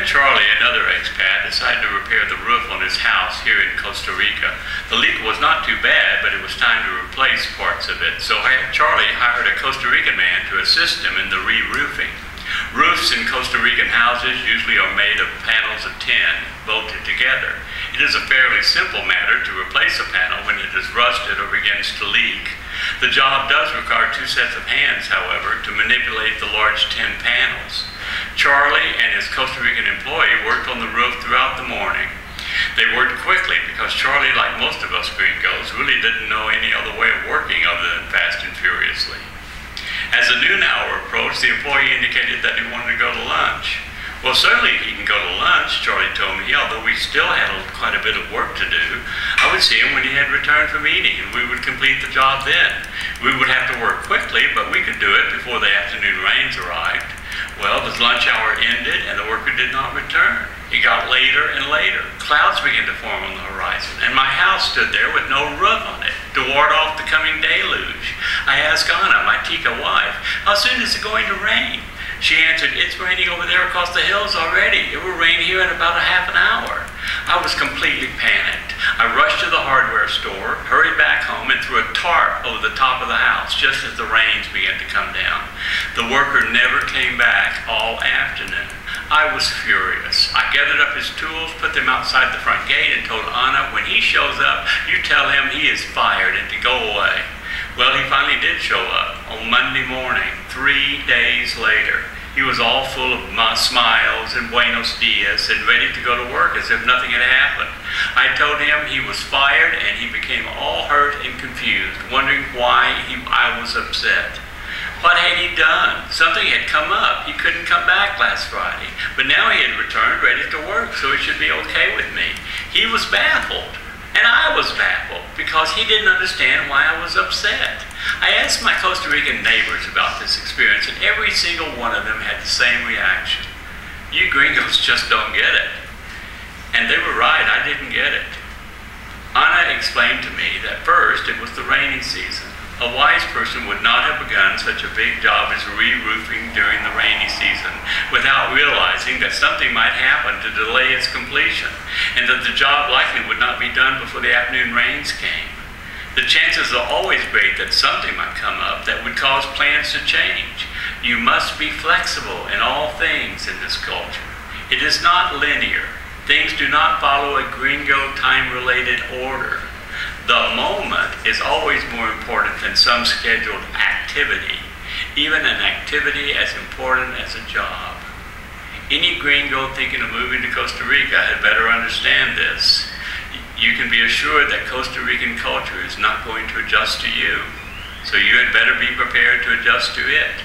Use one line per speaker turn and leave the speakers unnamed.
friend Charlie, another expat, decided to repair the roof on his house here in Costa Rica. The leak was not too bad, but it was time to replace parts of it. So Charlie hired a Costa Rican man to assist him in the re-roofing. Roofs in Costa Rican houses usually are made of panels of tin bolted together. It is a fairly simple matter to replace a panel when it is rusted or begins to leak. The job does require two sets of hands, however, to manipulate the large tin panels. Charlie and his Costa Rican employee worked on the roof throughout the morning. They worked quickly because Charlie, like most of us gringos, really didn't know any other way of working other than fast and furiously. As the noon hour approached, the employee indicated that he wanted to go to lunch. Well, certainly he can go to lunch, Charlie told me, although we still had quite a bit of work to do. I would see him when he had returned from eating, and we would complete the job then. We would have to work quickly, but we could do it before the afternoon rains arrived. Well, the lunch hour ended, and the worker did not return. It got later and later. Clouds began to form on the horizon, and my house stood there with no roof on it to ward off the coming deluge. I asked Anna, my Tica wife, how soon is it going to rain? She answered, it's raining over there across the hills already. It will rain here in about a half an hour. I was completely panicked. I rushed to the hardware store, hurried back home, and threw a tarp over the top of the house just as the rains began to come down. The worker never came back all afternoon. I was furious. I gathered up his tools, put them outside the front gate, and told Anna, when he shows up, you tell him he is fired and to go away. Well, he finally did show up on Monday morning, 3 days later. He was all full of smiles and buenos dias and ready to go to work as if nothing had happened. I told him he was fired, and he became all hurt and confused, wondering why I was upset. What had he done? Something had come up. He couldn't come back last Friday, but now he had returned ready to work, so it should be okay with me. He was baffled. And I was baffled because he didn't understand why I was upset. I asked my Costa Rican neighbors about this experience, and every single one of them had the same reaction. You gringos just don't get it. And they were right, I didn't get it. Anna explained to me that first it was the rainy season. A wise person would not have begun such a big job as re-roofing during the rainy season without realizing that something might happen to delay its completion, and that the job likely would not be done before the afternoon rains came. The chances are always great that something might come up that would cause plans to change. You must be flexible in all things in this culture. It is not linear. Things do not follow a gringo time-related order. The moment is always more important than some scheduled activity, even an activity as important as a job. Any gringo thinking of moving to Costa Rica had better understand this. You can be assured that Costa Rican culture is not going to adjust to you, so you had better be prepared to adjust to it.